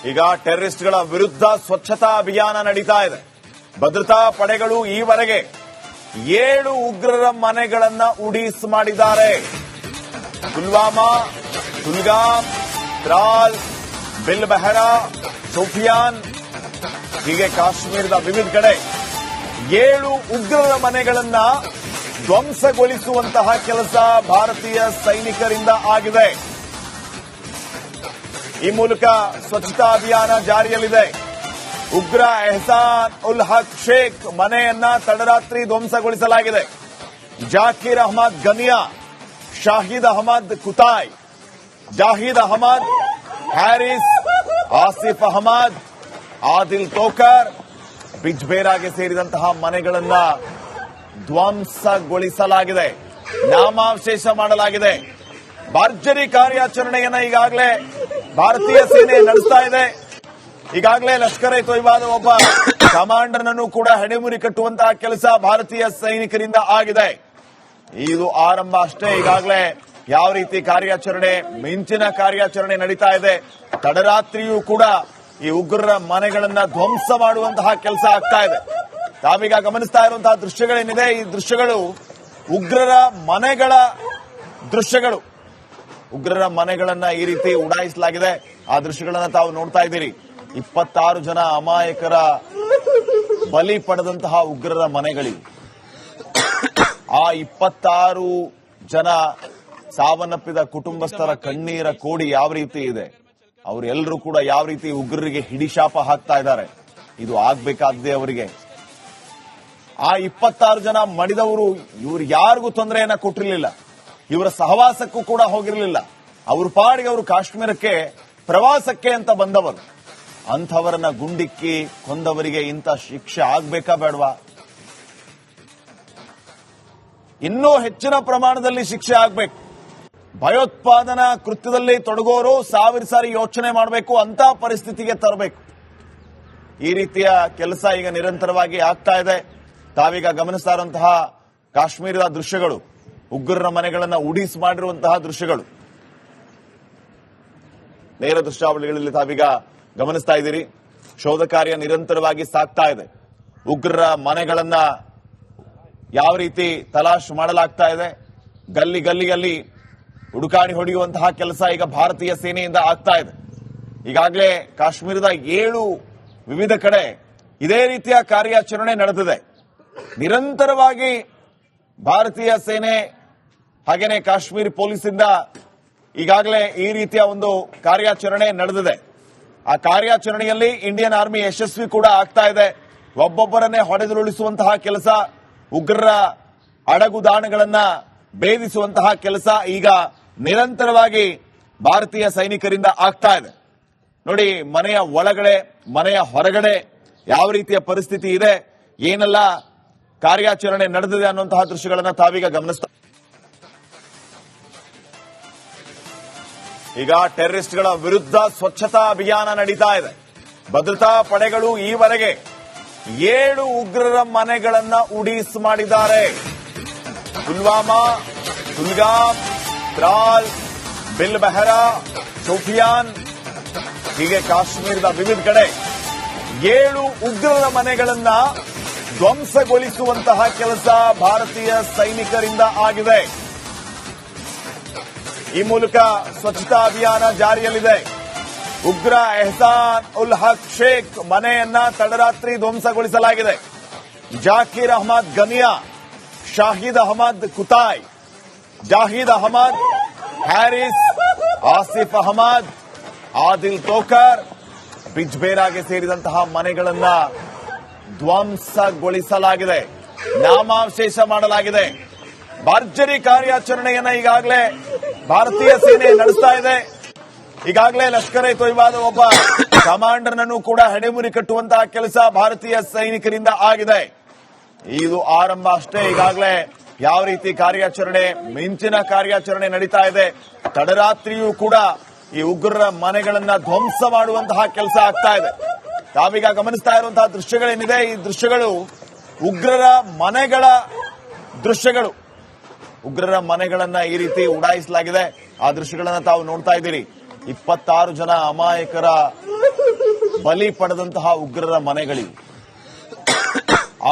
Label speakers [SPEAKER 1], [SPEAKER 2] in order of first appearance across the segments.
[SPEAKER 1] ಈಗ ಟೆರರಿಸ್ಟ್ಗಳ ವಿರುದ್ಧ ಸ್ವಚ್ಛತಾ ಅಭಿಯಾನ ನಡೀತಾ ಇದೆ. ಭದ್ರತಾ ಪಡೆಗಳು ಈವರೆಗೆ 7 ಉಗ್ರರ ಮನೆಗಳನ್ನ ಉಡೀಸ್ ಮಾಡಿದ್ದಾರೆ. ಪುಲ್ವಾಮಾ, ಕುಲ್ಗಾಮ್, ತ್ರಾಲ್, ಬಿಲ್ಬೆಹರಾ, ಸೋಫಿಯಾನ್ ಹೀಗೆ ಕಾಶ್ಮೀರದ ವಿವಿಧ ಕಡೆ 7 ಉಗ್ರರ ಮನೆಗಳನ್ನ ಧ್ವಂಸಗೊಳಿಸುವಂತಹ ಕೆಲಸ ಭಾರತೀಯ ಸೈನಿಕರಿಂದ ಆಗಿದೆ. ಈ ಮೂಲಕ ಸ್ವಚ್ಛತಾ ಅಭಿಯಾನ ಜಾರಿಯಲ್ಲಿದೆ. ಉಗ್ರ ಎಹ್ಸಾನ್ ಉಲ್ ಹಕ್ ಶೇಖ್ ಮನೆಯನ್ನ ತಡರಾತ್ರಿ ಧ್ವಂಸಗೊಳಿಸಲಾಗಿದೆ. ಜಾಕೀರ್ ಅಹಮದ್ ಗನಿಯಾ, ಶಾಹಿದ್ ಅಹಮದ್ ಕುತಾಯ್, ಜಾಹಿದ್ ಅಹಮದ್, ಹ್ಯಾರಿಸ್, ಆಸಿಫ್ ಅಹಮದ್, ಆದಿಲ್ ತೋಕರ್, ಬಿಜ್ಬೇರಾಗೆ ಸೇರಿದಂತಹ ಮನೆಗಳನ್ನ ಧ್ವಂಸಗೊಳಿಸಲಾಗಿದೆ, ನಾಮಾವಶೇಷ ಮಾಡಲಾಗಿದೆ. ಭರ್ಜರಿ ಕಾರ್ಯಾಚರಣೆಯನ್ನ ಈಗಾಗಲೇ ಭಾರತೀಯ ಸೇನೆ ನಡೆಸ್ತಾ ಇದೆ. ಈಗಾಗಲೇ ಲಷ್ಕರ್ ಎ ತೊಯ್ಬಾದ ಒಬ್ಬ ಕಮಾಂಡರ್ ನನ್ನು ಕೂಡ ಹೆಡೆಮುರಿ ಕಟ್ಟುವಂತಹ ಕೆಲಸ ಭಾರತೀಯ ಸೈನಿಕರಿಂದ ಆಗಿದೆ. ಇದು ಆರಂಭ ಅಷ್ಟೇ. ಈಗಾಗಲೇ ಯಾವ ರೀತಿ ಕಾರ್ಯಾಚರಣೆ, ಮಿಂಚಿನ ಕಾರ್ಯಾಚರಣೆ ನಡೀತಾ ಇದೆ. ತಡರಾತ್ರಿಯೂ ಕೂಡ ಈ ಉಗ್ರರ ಮನೆಗಳನ್ನ ಧ್ವಂಸ ಮಾಡುವಂತಹ ಕೆಲಸ ಆಗ್ತಾ ಇದೆ. ತಾವೀಗ ಗಮನಿಸ್ತಾ ಇರುವಂತಹ ದೃಶ್ಯಗಳೇನಿದೆ, ಈ ದೃಶ್ಯಗಳು ಉಗ್ರರ ಮನೆಗಳ ದೃಶ್ಯಗಳು. ಉಗ್ರರ ಮನೆಗಳನ್ನ ಈ ರೀತಿ ಉಡಾಯಿಸಲಾಗಿದೆ. ಆ ದೃಶ್ಯಗಳನ್ನ ತಾವು ನೋಡ್ತಾ ಇದ್ದೀರಿ. 26 ಜನ ಅಮಾಯಕರ ಬಲಿ ಪಡೆದಂತಹ ಉಗ್ರರ ಮನೆಗಳಿವೆ. ಆ 26 ಜನ ಸಾವನ್ನಪ್ಪಿದ ಕುಟುಂಬಸ್ಥರ ಕಣ್ಣೀರ ಕೋಡಿ ಯಾವ ರೀತಿ ಇದೆ, ಅವರೆಲ್ಲರೂ ಕೂಡ ಯಾವ ರೀತಿ ಉಗ್ರರಿಗೆ ಹಿಡಿಶಾಪ ಹಾಕ್ತಾ ಇದ್ದಾರೆ. ಇದು ಆಗ್ಬೇಕಾದ್ದೇ ಅವರಿಗೆ. ಆ 26 ಜನ ಮಡಿದವರು ಇವರು ಯಾರಿಗೂ ತೊಂದರೆಯನ್ನ ಕೊಟ್ಟಿರಲಿಲ್ಲ, ಇವರ ಸಹವಾಸಕ್ಕೂ ಕೂಡ ಹೋಗಿರಲಿಲ್ಲ. ಅವ್ರ ಪಾಡಿಗೆ ಅವರು ಕಾಶ್ಮೀರಕ್ಕೆ ಪ್ರವಾಸಕ್ಕೆ ಅಂತ ಬಂದವರು. ಅಂಥವರನ್ನ ಗುಂಡಿಕ್ಕಿ ಕೊಂದವರಿಗೆ ಇಂಥ ಶಿಕ್ಷೆ ಆಗ್ಬೇಕಾ ಬೇಡವಾ? ಇನ್ನೂ ಹೆಚ್ಚಿನ ಪ್ರಮಾಣದಲ್ಲಿ ಶಿಕ್ಷೆ ಆಗ್ಬೇಕು. ಭಯೋತ್ಪಾದನಾ ಕೃತ್ಯದಲ್ಲಿ ತೊಡಗೋರು 1000 ಸಾರಿ ಯೋಚನೆ ಮಾಡಬೇಕು, ಅಂತ ಪರಿಸ್ಥಿತಿಗೆ ತರಬೇಕು. ಈ ರೀತಿಯ ಕೆಲಸ ಈಗ ನಿರಂತರವಾಗಿ ಆಗ್ತಾ ಇದೆ. ತಾವೀಗ ಗಮನಿಸ್ತಾ ಇರುವಂತಹ ಕಾಶ್ಮೀರದ ದೃಶ್ಯಗಳು, ಉಗ್ರರ ಮನೆಗಳನ್ನ ಉಡೀಸ್ ಮಾಡಿರುವಂತಹ ದೃಶ್ಯಗಳು, ನೇರ ದೃಶ್ಯಾವಳಿಗಳಲ್ಲಿ ತಾವೀಗ ಗಮನಿಸ್ತಾ ಇದ್ದೀರಿ. ಶೋಧ ಕಾರ್ಯ ನಿರಂತರವಾಗಿ ಸಾಗ್ತಾ ಇದೆ. ಉಗ್ರರ ಮನೆಗಳನ್ನ ಯಾವ ರೀತಿ ತಲಾಶ್ ಮಾಡಲಾಗ್ತಾ ಇದೆ, ಗಲ್ಲಿ ಗಲ್ಲಿಯಲ್ಲಿ ಹುಡುಕಾಡಿ ಹೊಡೆಯುವಂತಹ ಕೆಲಸ ಈಗ ಭಾರತೀಯ ಸೇನೆಯಿಂದ ಆಗ್ತಾ ಇದೆ. ಈಗಾಗಲೇ ಕಾಶ್ಮೀರದ 7 ವಿವಿಧ ಕಡೆ ಇದೇ ರೀತಿಯ ಕಾರ್ಯಾಚರಣೆ ನಡೆದಿದೆ. ನಿರಂತರವಾಗಿ ಭಾರತೀಯ ಸೇನೆ ಹಾಗೇನೆ ಕಾಶ್ಮೀರ ಪೊಲೀಸಿಂದ ಈಗಾಗಲೇ ಈ ರೀತಿಯ ಒಂದು ಕಾರ್ಯಾಚರಣೆ ನಡೆದಿದೆ. ಆ ಕಾರ್ಯಾಚರಣೆಯಲ್ಲಿ ಇಂಡಿಯನ್ ಆರ್ಮಿ ಯಶಸ್ವಿ ಕೂಡ ಆಗ್ತಾ ಇದೆ. ಒಬ್ಬೊಬ್ಬರನ್ನೇ ಹೊಡೆದುರುಳಿಸುವಂತಹ ಕೆಲಸ, ಉಗ್ರರ ಅಡಗುದಾಣಗಳನ್ನ ಭೇದಿಸುವಂತಹ ಕೆಲಸ ಈಗ ನಿರಂತರವಾಗಿ ಭಾರತೀಯ ಸೈನಿಕರಿಂದ ಆಗ್ತಾ ಇದೆ. ನೋಡಿ, ಮನೆಯ ಒಳಗಡೆ, ಮನೆಯ ಹೊರಗಡೆ ಯಾವ ರೀತಿಯ ಪರಿಸ್ಥಿತಿ ಇದೆ, ಏನೆಲ್ಲ ಕಾರ್ಯಾಚರಣೆ ನಡೆದಿದೆ ಅನ್ನುವಂತಹ ದೃಶ್ಯಗಳನ್ನ ತಾವೀಗ ಗಮನಿಸ್ತಾ. ಈಗ ಟೆರರಿಸ್ಟ್ಗಳ ವಿರುದ್ಧ ಸ್ವಚ್ಛತಾ ಅಭಿಯಾನ ನಡೀತಾ ಇದೆ. ಭದ್ರತಾ ಪಡೆಗಳು ಈವರೆಗೆ 7 ಉಗ್ರರ ಮನೆಗಳನ್ನ ಉಡೀಸ್ ಮಾಡಿದ್ದಾರೆ. ಪುಲ್ವಾಮಾ, ಕುಲ್ಗಾಮ್, ತ್ರಾಲ್, ಬಿಲ್ಬೆಹರಾ, ಸೋಫಿಯಾನ್ ಹೀಗೆ ಕಾಶ್ಮೀರದ ವಿವಿಧ ಕಡೆ 7 ಉಗ್ರರ ಮನೆಗಳನ್ನ ಧ್ವಂಸಗೊಳಿಸುವಂತಹ ಕೆಲಸ ಭಾರತೀಯ ಸೈನಿಕರಿಂದ ಆಗಿದೆ. ಈ ಮೂಲಕ ಸ್ವಚ್ಛತಾ ಅಭಿಯಾನ ಜಾರಿಯಲ್ಲಿದೆ. ಉಗ್ರ ಎಹ್ಸಾನ್ ಉಲ್ ಹಕ್ ಶೇಖ್ ಮನೆಯನ್ನ ತಡರಾತ್ರಿ ಧ್ವಂಸಗೊಳಿಸಲಾಗಿದೆ. ಜಾಕೀರ್ ಅಹಮದ್ ಗನಿಯಾ, ಶಾಹಿದ್ ಅಹಮದ್ ಕುತಾಯ್, ಜಾಹಿದ್ ಅಹಮದ್, ಹ್ಯಾರಿಸ್, ಆಸಿಫ್ ಅಹಮದ್, ಆದಿಲ್ ತೋಕರ್, ಬಿಜ್ಬೇರಾಗೆ ಸೇರಿದಂತಹ ಮನೆಗಳನ್ನ ಧ್ವಂಸಗೊಳಿಸಲಾಗಿದೆ, ನಾಮಾವಶೇಷ ಮಾಡಲಾಗಿದೆ. ಭರ್ಜರಿ ಕಾರ್ಯಾಚರಣೆಯನ್ನ ಈಗಾಗಲೇ ಭಾರತೀಯ ಸೇನೆ ನಡೆಸ್ತಾ ಇದೆ. ಈಗಾಗಲೇ ಲಷ್ಕರ್ ಎ ತೊಯ್ಬಾದ ಒಬ್ಬ ಕಮಾಂಡರ್ ನನ್ನು ಕೂಡ ಹೆಡೆಮುರಿ ಕಟ್ಟುವಂತಹ ಕೆಲಸ ಭಾರತೀಯ ಸೈನಿಕರಿಂದ ಆಗಿದೆ. ಇದು ಆರಂಭ ಅಷ್ಟೇ. ಈಗಾಗಲೇ ಯಾವ ರೀತಿ ಕಾರ್ಯಾಚರಣೆ, ಮಿಂಚಿನ ಕಾರ್ಯಾಚರಣೆ ನಡೀತಾ ಇದೆ. ತಡರಾತ್ರಿಯೂ ಕೂಡ ಈ ಉಗ್ರರ ಮನೆಗಳನ್ನ ಧ್ವಂಸ ಮಾಡುವಂತಹ ಕೆಲಸ ಆಗ್ತಾ ಇದೆ. ತಾವೀಗ ಗಮನಿಸ್ತಾ ಇರುವಂತಹ ದೃಶ್ಯಗಳೇನಿದೆ, ಈ ದೃಶ್ಯಗಳು ಉಗ್ರರ ಮನೆಗಳ ದೃಶ್ಯಗಳು. ಉಗ್ರರ ಮನೆಗಳನ್ನ ಈ ರೀತಿ ಉಡಾಯಿಸಲಾಗಿದೆ. ಆ ದೃಶ್ಯಗಳನ್ನ ತಾವು ನೋಡ್ತಾ ಇದ್ದೀರಿ. 26 ಜನ ಅಮಾಯಕರ ಬಲಿ ಪಡೆದಂತಹ ಉಗ್ರರ ಮನೆಗಳಿವೆ.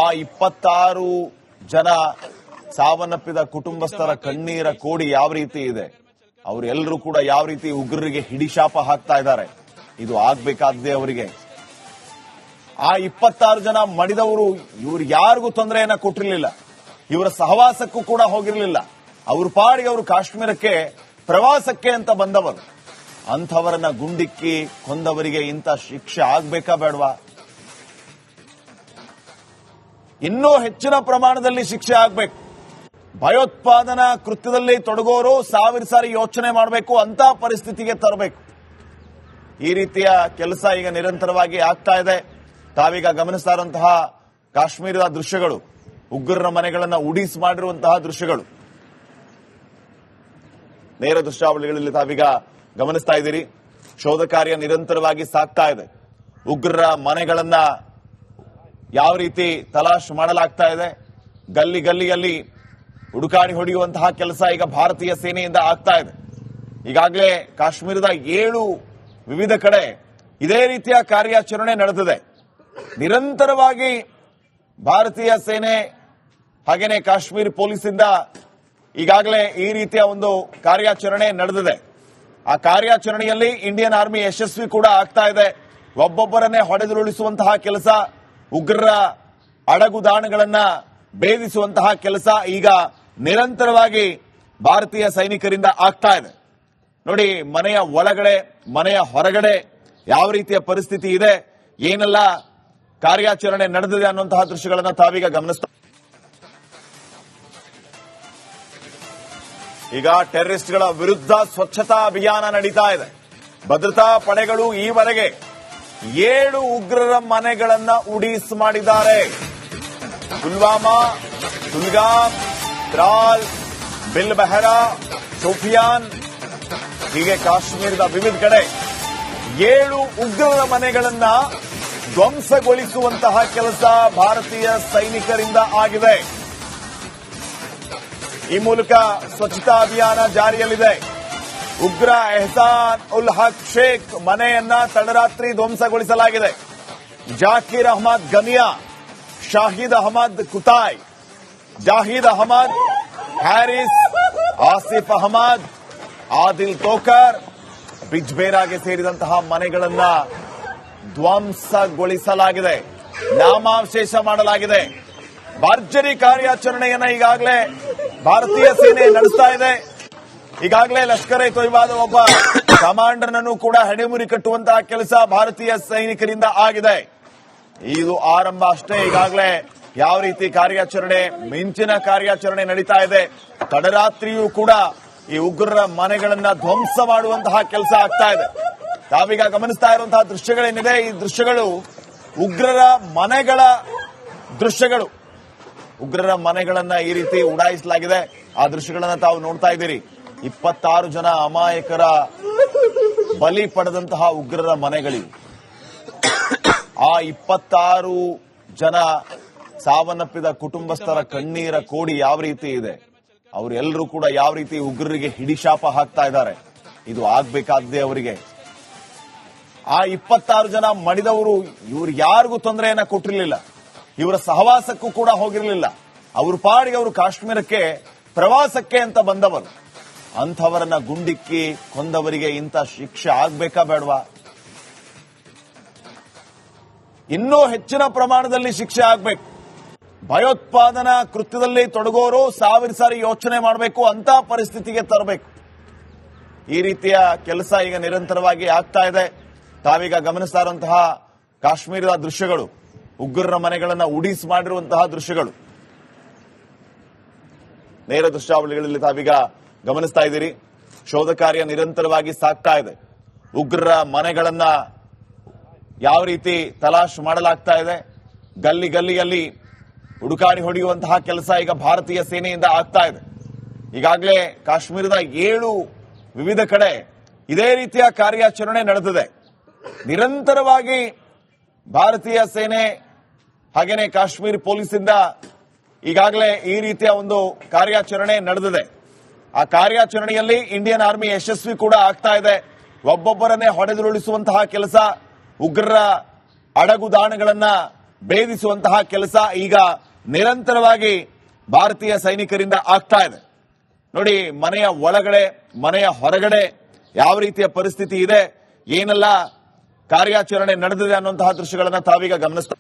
[SPEAKER 1] ಆ 26 ಜನ ಸಾವನ್ನಪ್ಪಿದ ಕುಟುಂಬಸ್ಥರ ಕಣ್ಣೀರ ಕೋಡಿ ಯಾವ ರೀತಿ ಇದೆ, ಅವರೆಲ್ಲರೂ ಕೂಡ ಯಾವ ರೀತಿ ಉಗ್ರರಿಗೆ ಹಿಡಿಶಾಪ ಹಾಕ್ತಾ ಇದ್ದಾರೆ. ಇದು ಆಗ್ಬೇಕಾದ್ದೇ ಅವರಿಗೆ. ಆ 26 ಜನ ಮಡಿದವರು ಇವ್ರು ಯಾರಿಗೂ ತೊಂದರೆಯನ್ನ ಕೊಟ್ಟಿರಲಿಲ್ಲ, ಇವರ ಸಹವಾಸಕ್ಕೂ ಕೂಡ ಹೋಗಿರಲಿಲ್ಲ. ಅವ್ರ ಪಾಡಿಗೆ ಅವರು ಕಾಶ್ಮೀರಕ್ಕೆ ಪ್ರವಾಸಕ್ಕೆ ಅಂತ ಬಂದವರು. ಅಂಥವರನ್ನ ಗುಂಡಿಕ್ಕಿ ಕೊಂದವರಿಗೆ ಇಂಥ ಶಿಕ್ಷೆ ಆಗ್ಬೇಕಾ ಬೇಡವಾ? ಇನ್ನೂ ಹೆಚ್ಚಿನ ಪ್ರಮಾಣದಲ್ಲಿ ಶಿಕ್ಷೆ ಆಗ್ಬೇಕು. ಭಯೋತ್ಪಾದನಾ ಕೃತ್ಯದಲ್ಲಿ ತೊಡಗೋರು 1000 ಸಾರಿ ಯೋಚನೆ ಮಾಡಬೇಕು, ಅಂತ ಪರಿಸ್ಥಿತಿಗೆ ತರಬೇಕು. ಈ ರೀತಿಯ ಕೆಲಸ ಈಗ ನಿರಂತರವಾಗಿ ಆಗ್ತಾ ಇದೆ. ತಾವೀಗ ಗಮನಿಸ್ತಾ ಇರುವಂತಹ ಕಾಶ್ಮೀರದ ದೃಶ್ಯಗಳು, ಉಗ್ರರ ಮನೆಗಳನ್ನ ಉಡೀಸ್ ಮಾಡಿರುವಂತಹ ದೃಶ್ಯಗಳು, ನೇರ ದೃಶ್ಯಾವಳಿಗಳಲ್ಲಿ ತಾವೀಗ ಗಮನಿಸ್ತಾ ಇದ್ದೀರಿ. ಶೋಧ ಕಾರ್ಯ ನಿರಂತರವಾಗಿ ಸಾಗ್ತಾ ಇದೆ. ಉಗ್ರರ ಮನೆಗಳನ್ನ ಯಾವ ರೀತಿ ತಲಾಶ್ ಮಾಡಲಾಗ್ತಾ ಇದೆ, ಗಲ್ಲಿ ಗಲ್ಲಿಯಲ್ಲಿ ಹುಡುಕಾಡಿ ಹೊಡೆಯುವಂತಹ ಕೆಲಸ ಈಗ ಭಾರತೀಯ ಸೇನೆಯಿಂದ ಆಗ್ತಾ ಇದೆ. ಈಗಾಗಲೇ ಕಾಶ್ಮೀರದ 7 ವಿವಿಧ ಕಡೆ ಇದೇ ರೀತಿಯ ಕಾರ್ಯಾಚರಣೆ ನಡೆದಿದೆ. ನಿರಂತರವಾಗಿ ಭಾರತೀಯ ಸೇನೆ ಹಾಗೇನೆ ಕಾಶ್ಮೀರ ಪೊಲೀಸಿಂದ ಈಗಾಗಲೇ ಈ ರೀತಿಯ ಒಂದು ಕಾರ್ಯಾಚರಣೆ ನಡೆದಿದೆ. ಆ ಕಾರ್ಯಾಚರಣೆಯಲ್ಲಿ ಇಂಡಿಯನ್ ಆರ್ಮಿ ಯಶಸ್ವಿ ಕೂಡ ಆಗ್ತಾ ಇದೆ. ಒಬ್ಬೊಬ್ಬರನ್ನೇ ಹೊಡೆದುರುಳಿಸುವಂತಹ ಕೆಲಸ, ಉಗ್ರರ ಅಡಗುದಾಣಗಳನ್ನ ಭೇದಿಸುವಂತಹ ಕೆಲಸ ಈಗ ನಿರಂತರವಾಗಿ ಭಾರತೀಯ ಸೈನಿಕರಿಂದ ಆಗ್ತಾ ಇದೆ. ನೋಡಿ, ಮನೆಯ ಒಳಗಡೆ ಮನೆಯ ಹೊರಗಡೆ ಯಾವ ರೀತಿಯ ಪರಿಸ್ಥಿತಿ ಇದೆ, ಏನೆಲ್ಲ ಕಾರ್ಯಾಚರಣೆ ನಡೆದಿದೆ ಅನ್ನುವಂತಹ ದೃಶ್ಯಗಳನ್ನ ತಾವೀಗ ಗಮನಿಸ್ತಾ. ಈಗ ಟೆರರಿಸ್ಟ್ಗಳ ವಿರುದ್ಧ ಸ್ವಚ್ಛತಾ ಅಭಿಯಾನ ನಡೀತಾ ಇದೆ. ಭದ್ರತಾ ಪಡೆಗಳು ಈವರೆಗೆ 7 ಉಗ್ರರ ಮನೆಗಳನ್ನ ಉಡೀಸ್ ಮಾಡಿದ್ದಾರೆ. ಪುಲ್ವಾಮಾ, ಕುಲ್ಗಾಮ್, ತ್ರಾಲ್, ಬಿಲ್ಬೆಹರಾ, ಶೋಪಿಯಾನ್, ಹೀಗೆ ಕಾಶ್ಮೀರದ ವಿವಿಧ ಕಡೆ 7 ಉಗ್ರರ ಮನೆಗಳನ್ನ ಧ್ವಂಸಗೊಳಿಸುವಂತಹ ಕೆಲಸ ಭಾರತೀಯ ಸೈನಿಕರಿಂದ ಆಗಿದೆ. ಈ ಮೂಲಕ ಸ್ವಚ್ಛತಾ ಅಭಿಯಾನ ಜಾರಿಯಲ್ಲಿದೆ. ಉಗ್ರ ಎಹ್ಸಾನ್ ಉಲ್ ಹಕ್ ಶೇಖ್ ಮನೆಯನ್ನ ತಡರಾತ್ರಿ ಧ್ವಂಸಗೊಳಿಸಲಾಗಿದೆ. ಜಾಕೀರ್ ಅಹಮದ್ ಗನಿಯಾ, ಶಾಹಿದ್ ಅಹಮದ್ ಕುತಾಯ್, ಜಾಹಿದ್ ಅಹಮದ್, ಹ್ಯಾರಿಸ್, ಆಸಿಫ್ ಅಹಮದ್, ಆದಿಲ್ ತೋಕರ್, ಬಿಜ್ಬೇರಾಗೆ ಸೇರಿದಂತಹ ಮನೆಗಳನ್ನ ಧ್ವಂಸಗೊಳಿಸಲಾಗಿದೆ, ನಾಮಾವಶೇಷ ಮಾಡಲಾಗಿದೆ. ಭರ್ಜರಿ ಕಾರ್ಯಾಚರಣೆಯನ್ನ ಈಗಾಗಲೇ ಭಾರತೀಯ ಸೇನೆ ನಡೆಸ್ತಾ ಇದೆ. ಈಗಾಗಲೇ ಲಷ್ಕರ್ ಎ ತೊಯ್ಬಾದ ಒಬ್ಬ ಕಮಾಂಡರ್ ನನ್ನು ಕೂಡ ಹೆಡೆಮುರಿ ಕಟ್ಟುವಂತಹ ಕೆಲಸ ಭಾರತೀಯ ಸೈನಿಕರಿಂದ ಆಗಿದೆ. ಇದು ಆರಂಭ ಅಷ್ಟೇ. ಈಗಾಗಲೇ ಯಾವ ರೀತಿ ಕಾರ್ಯಾಚರಣೆ, ಮಿಂಚಿನ ಕಾರ್ಯಾಚರಣೆ ನಡೀತಾ ಇದೆ. ತಡರಾತ್ರಿಯೂ ಕೂಡ ಈ ಉಗ್ರರ ಮನೆಗಳನ್ನ ಧ್ವಂಸ ಮಾಡುವಂತಹ ಕೆಲಸ ಆಗ್ತಾ ಇದೆ. ತಾವೀಗ ಗಮನಿಸ್ತಾ ಇರುವಂತಹ ದೃಶ್ಯಗಳೇನಿದೆ, ಈ ದೃಶ್ಯಗಳು ಉಗ್ರರ ಮನೆಗಳ ದೃಶ್ಯಗಳು. ಉಗ್ರರ ಮನೆಗಳನ್ನ ಈ ರೀತಿ ಉಡಾಯಿಸಲಾಗಿದೆ. ಆ ದೃಶ್ಯಗಳನ್ನ ತಾವು ನೋಡ್ತಾ ಇದ್ದೀರಿ. 26 ಜನ ಅಮಾಯಕರ ಬಲಿ ಪಡೆದಂತಹ ಉಗ್ರರ ಮನೆಗಳಿವೆ. ಆ 26 ಜನ ಸಾವನ್ನಪ್ಪಿದ ಕುಟುಂಬಸ್ಥರ ಕಣ್ಣೀರ ಕೋಡಿ ಯಾವ ರೀತಿ ಇದೆ, ಅವರೆಲ್ಲರೂ ಕೂಡ ಯಾವ ರೀತಿ ಉಗ್ರರಿಗೆ ಹಿಡಿಶಾಪ ಹಾಕ್ತಾ ಇದ್ದಾರೆ. ಇದು ಆಗ್ಬೇಕಾದ್ದೇ ಅವರಿಗೆ. ಆ 26 ಜನ ಮಡಿದವರು ಇವ್ರು ಯಾರಿಗೂ ತೊಂದರೆಯನ್ನ ಕೊಟ್ಟಿರಲಿಲ್ಲ, ಇವರ ಸಹವಾಸಕ್ಕೂ ಕೂಡ ಹೋಗಿರಲಿಲ್ಲ. ಅವ್ರ ಪಾಡಿಗೆ ಅವರು ಕಾಶ್ಮೀರಕ್ಕೆ ಪ್ರವಾಸಕ್ಕೆ ಅಂತ ಬಂದವರು. ಅಂಥವರನ್ನ ಗುಂಡಿಕ್ಕಿ ಕೊಂದವರಿಗೆ ಇಂಥ ಶಿಕ್ಷೆ ಆಗ್ಬೇಕಾ ಬೇಡವಾ? ಇನ್ನೂ ಹೆಚ್ಚಿನ ಪ್ರಮಾಣದಲ್ಲಿ ಶಿಕ್ಷೆ ಆಗ್ಬೇಕು. ಭಯೋತ್ಪಾದನಾ ಕೃತ್ಯದಲ್ಲಿ ತೊಡಗೋರು 1000 ಸಾರಿ ಯೋಚನೆ ಮಾಡಬೇಕು, ಅಂತ ಪರಿಸ್ಥಿತಿಗೆ ತರಬೇಕು. ಈ ರೀತಿಯ ಕೆಲಸ ಈಗ ನಿರಂತರವಾಗಿ ಆಗ್ತಾ ಇದೆ. ತಾವೀಗ ಗಮನಿಸ್ತಾ ಇರುವಂತಹ ಕಾಶ್ಮೀರದ ದೃಶ್ಯಗಳು, ಉಗ್ರರ ಮನೆಗಳನ್ನ ಉಡೀಸ್ ಮಾಡಿರುವಂತಹ ದೃಶ್ಯಗಳು, ನೇರ ದೃಶ್ಯಾವಳಿಗಳಲ್ಲಿ ತಾವೀಗ ಗಮನಿಸ್ತಾ ಇದ್ದೀರಿ. ಶೋಧ ಕಾರ್ಯ ನಿರಂತರವಾಗಿ ಸಾಗ್ತಾ ಇದೆ. ಉಗ್ರರ ಮನೆಗಳನ್ನ ಯಾವ ರೀತಿ ತಲಾಶ್ ಮಾಡಲಾಗ್ತಾ ಇದೆ, ಗಲ್ಲಿ ಗಲ್ಲಿಯಲ್ಲಿ ಹುಡುಕಾಡಿ ಹೊಡೆಯುವಂತಹ ಕೆಲಸ ಈಗ ಭಾರತೀಯ ಸೇನೆಯಿಂದ ಆಗ್ತಾ ಇದೆ. ಈಗಾಗಲೇ ಕಾಶ್ಮೀರದ 7 ವಿವಿಧ ಕಡೆ ಇದೇ ರೀತಿಯ ಕಾರ್ಯಾಚರಣೆ ನಡೆದಿದೆ. ನಿರಂತರವಾಗಿ ಭಾರತೀಯ ಸೇನೆ ಹಾಗೇನೆ ಕಾಶ್ಮೀರ ಪೊಲೀಸಿಂದ ಈಗಾಗಲೇ ಈ ರೀತಿಯ ಒಂದು ಕಾರ್ಯಾಚರಣೆ ನಡೆದಿದೆ. ಆ ಕಾರ್ಯಾಚರಣೆಯಲ್ಲಿ ಇಂಡಿಯನ್ ಆರ್ಮಿ ಯಶಸ್ವಿ ಕೂಡ ಆಗ್ತಾ ಇದೆ. ಒಬ್ಬೊಬ್ಬರನ್ನೇ ಹೊಡೆದುರುಳಿಸುವಂತಹ ಕೆಲಸ, ಉಗ್ರರ ಅಡಗುದಾಣಗಳನ್ನ ಭೇದಿಸುವಂತಹ ಕೆಲಸ ಈಗ ನಿರಂತರವಾಗಿ ಭಾರತೀಯ ಸೈನಿಕರಿಂದ ಆಗ್ತಾ ಇದೆ. ನೋಡಿ, ಮನೆಯ ಒಳಗಡೆ ಮನೆಯ ಹೊರಗಡೆ ಯಾವ ರೀತಿಯ ಪರಿಸ್ಥಿತಿ ಇದೆ, ಏನೆಲ್ಲ ಕಾರ್ಯಾಚರಣೆ ನಡೆದಿದೆ ಅನ್ನುವಂತಹ ದೃಶ್ಯಗಳನ್ನ ತಾವೀಗ ಗಮನಿಸ್ತಾ